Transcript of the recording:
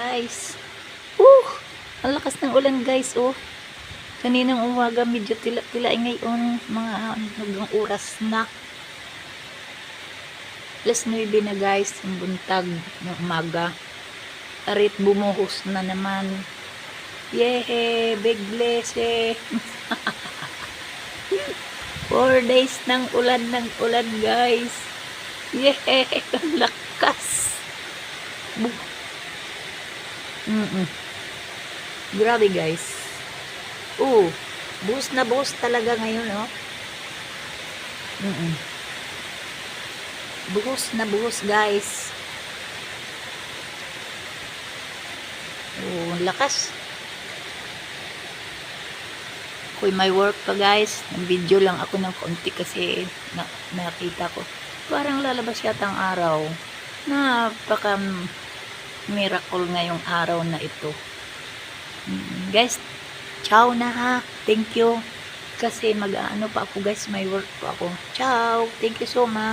guys. Ang lakas ng ulan guys, Kaninang umaga medyo tila ngayon mga hanggang oras na. Alas 9 na guys, ang buntag ng umaga. Arit bumuhos na naman. Yehey, big blessing. 4 days ng ulan guys. Yehey, ang lakas. Grabe guys. Buhos na buhos talaga ngayon, Buhos na buhos guys. Ang lakas. Ako'y may work pa guys. Video lang ako ng konti kasi nakita ko. Parang lalabas yata ang araw. Napaka miracle ngayong araw na ito. Guys, ciao na ha. Thank you. Kasi mag-ano pa ako guys. May work pa ako. Ciao. Thank you so much.